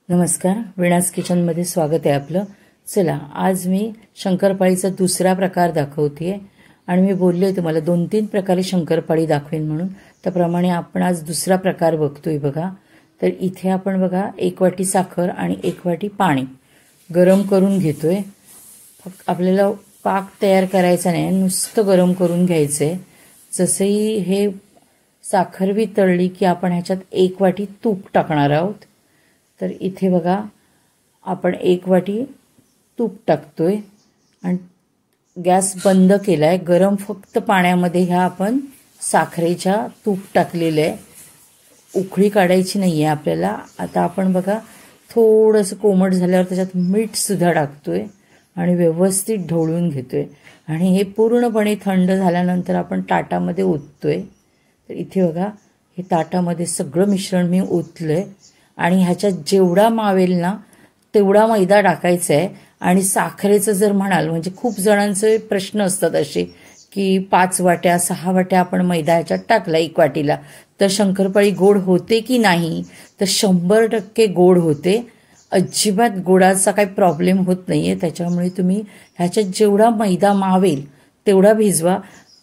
नमस्कार, वीणाज किचनमध्ये स्वागत आहे आपलं। चला, आज मी शंकरपाळीचा दुसरा प्रकार दाखवतेय आणि मी बोलले तुम्हाला 2-3 प्रकारे शंकरपाळी दाखवेन म्हणून। त्याप्रमाणे आपण आज दुसरा प्रकार बघतोय बघा। तर इथे आपण बघा 1 वाटी साखर आणि 1 वाटी पाणी गरम करून घेतोय। आपल्याला पाक तयार करायचा नाही, नुसतं गरम करून घ्यायचंय। जसंही हे साखर वितळली की आपण ह्याच्यात 1 वाटी तूप टाकणार आहोत। तर इथे बघा आपण 1 वाटी तूप टाकतोय आणि गॅस बंद केलाय। गरम फक्त पाण्यामध्ये ह्या आपण साखरेच्या तूप टाकलेलं आहे, उकळी काढायची नाहीये आपल्याला। आता आपण बघा थोडंसं कोमट झाल्यावर त्याच्यात मीठ सुद्धा टाकतोय आणि व्यवस्थित ढवळून घेतोय आणि हे पूर्णपणे थंड झाल्यानंतर आपण ताटामध्ये ओततोय। तर इथे बघा हे ताटामध्ये सगळं मिश्रण मी ओतलंय आणि ह्याच्यात जेवढा मावेल ना तेवढा मैदा टाकायचा आहे। आणि साखरेचं जर म्हणाल म्हणजे खूप जणांचे प्रश्न असतात असे की 5 वाट्या 6 वाट्या आपण मैदा ह्याच्यात टाकला 1 वाटीला तर शंकरपाळी गोड होते की नाही, तर 100% गोड होते। अजिबात गोडाचा काही प्रॉब्लेम होत नाहीये। त्याच्यामुळे तुम्ही ह्याच्यात जेवढा मैदा मावेल तेवढा भिजवा,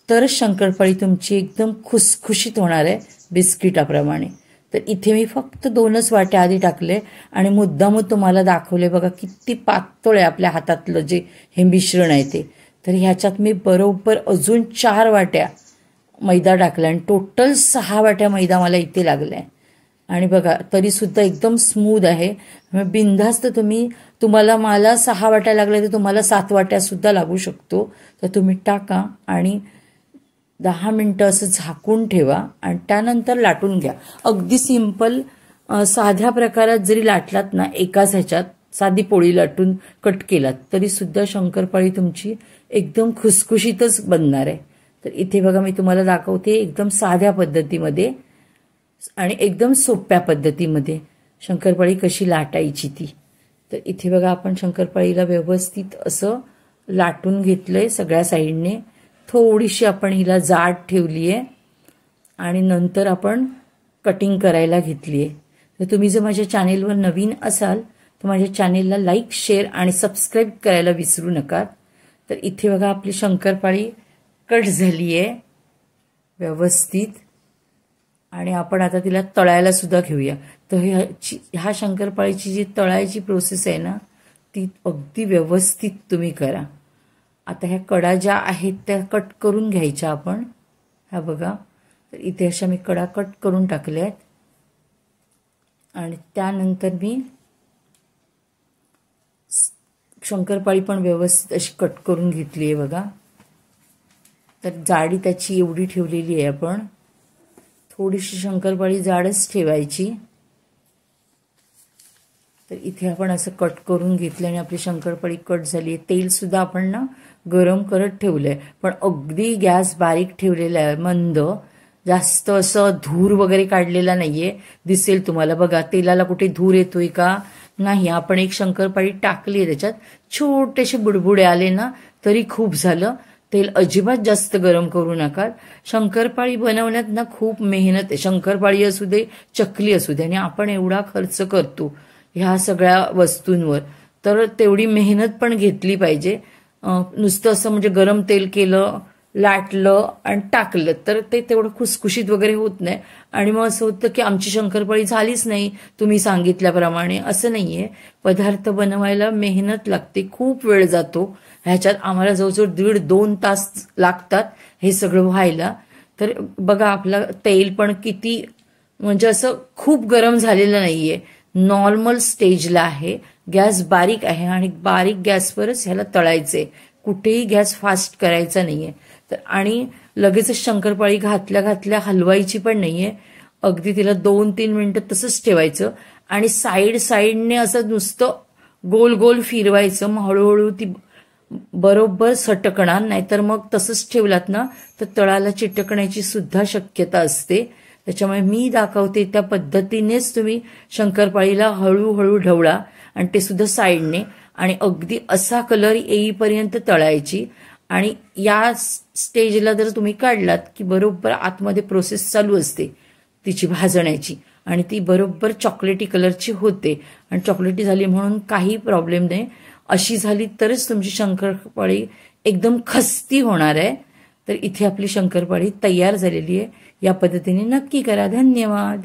तर शंकरपाळी तुमची एकदम खुसखुशीत होणार आहे बिस्किटाप्रमाणे। तर इथे मी फक्त 2च वाट्या आधी टाकले आणि मुद्दामून तुम्हाला दाखवले बघा किती पातळ आहे आपल्या हातातलं जे हे मिश्रण आहे ते। तर ह्याच्यात मी बरोबर अजून 4 वाट्या मैदा टाकला आणि टोटल 6 वाट्या मैदा मला इथे लागलाय। आणि बघा तरी सुद्धा एकदम स्मूथ आहे। बिनधास्त तुम्हाला मला 6 वाट्या लागल्या तर तुम्हाला 7 वाट्या सुद्धा लागू शकतो। तर तुम्ही टाका आणि 10 मिनिटं असं झाकून ठेवा आणि त्यानंतर लाटून घ्या। अगदी सिंपल साध्या प्रकारात जरी लाटलात ना, एकाच ह्याच्यात साधी पोळी लाटून कट केलात तरी सुद्धा शंकरपाळी तुमची एकदम खुसखुशीतच बनणार आहे। तर इथे बघा मी तुम्हाला दाखवते एकदम साध्या पद्धतीमध्ये आणि एकदम सोप्या पद्धतीमध्ये शंकरपाळी कशी लाटायची ती। तर इथे बघा आपण शंकरपाळीला व्यवस्थित असं लाटून घेतलंय सगळ्या साईडने। थोडीशी आपण हिला जाड ठेवली आहे आणि नंतर आपण कटिंग करायला घेतली आहे। तर तुम्ही जर माझ्या चॅनेलवर नवीन असाल तर माझ्या चॅनेलला लाईक, शेअर आणि सबस्क्राईब करायला विसरू नका। तर इथे बघा आपली शंकरपाळी कट झाली आहे व्यवस्थित आणि आपण आता तिला तळायला सुद्धा घेऊया। तर ह्या शंकरपाळीची जी तळायची प्रोसेस आहे ना ती अगदी व्यवस्थित तुम्ही करा। आता ह्या कडा ज्या आहेत त्या कट करून घ्यायच्या आपण। ह्या बघा, तर इथे अशा मी कडा कट करून टाकल्या आहेत आणि त्यानंतर मी शंकरपाळी पण व्यवस्थित अशी कट करून घेतली आहे बघा। तर जाडी त्याची एवढी ठेवलेली आहे आपण। थोडीशी शंकरपाळी जाडच ठेवायची। तर इथे आपण असं कट करून घेतलं आणि आपली शंकरपाळी कट झाली आहे। तेल सुद्धा आपण ना गरम करत ठेवलंय, पण अगदी गॅस बारीक ठेवलेला आहे, मंद। जास्त असं धूर वगैरे काढलेला नाहीये। दिसेल तुम्हाला बघा तेलाला कुठे धूर येतोय का नाही। आपण एक शंकरपाळी टाकली, त्याच्यात छोटेसे बुडबुडे आले ना तरी खूप झालं। तेल अजिबात जास्त गरम करू नका। शंकरपाळी बनवण्यात ना खूप मेहनत आहे। शंकरपाळी असू दे, चकली असू दे, आणि आपण एवढा खर्च करतो ह्या सगळ्या वस्तूंवर, तर तेवढी मेहनत पण घेतली पाहिजे। नुसतं असं म्हणजे गरम तेल केलं, लाटलं आणि टाकलं तर ते तेवढं खुसखुशीत वगैरे होत नाही। आणि मग असं होतं की आमची शंकरपाळी झालीच नाही तुम्ही सांगितल्याप्रमाणे, असं नाहीये। पदार्थ बनवायला मेहनत लागते, खूप वेळ जातो ह्याच्यात। आम्हाला जवळजवळ 1.5-2 तास लागतात हे सगळं व्हायला। तर बघा आपलं तेल पण किती म्हणजे असं खूप गरम झालेलं नाहीये, नॉर्मल स्टेजला आहे। गॅस बारीक आहे आणि बारीक गॅसवरच ह्याला तळायचे, कुठेही गॅस फास्ट करायचा नाहीये। तर आणि लगेचच शंकरपाळी घातल्या हलवायची पण नाहीये। अगदी तिला 2-3 मिनिटं तसंच ठेवायचं आणि साईडने असं नुसतं गोल गोल फिरवायचं। मग हळूहळू ती बरोबर सटकणार, नाहीतर मग तसंच ठेवलात ना तर तळाला चिटकण्याची सुद्धा शक्यता असते। त्याच्यामुळे मी दाखवते त्या पद्धतीनेच तुम्ही शंकरपाळीला हळूहळू ढवळा आणि ते सुद्धा साईडने, आणि अगदी असा कलर येईपर्यंत तळायची। आणि या स्टेजला जर तुम्ही काढलात की बरोबर आतमध्ये प्रोसेस चालू असते तिची भाजण्याची, आणि ती बरोबर चॉकलेटी कलरची होते आणि चॉकलेटी झाली म्हणून काही प्रॉब्लेम नाही. अशी झाली तरच तुमची शंकरपाळी एकदम खस्ती होणार आहे. तर इथे आपली शंकरपाळी तयार झालेली आहे. या पद्धतीने नक्की करा. धन्यवाद.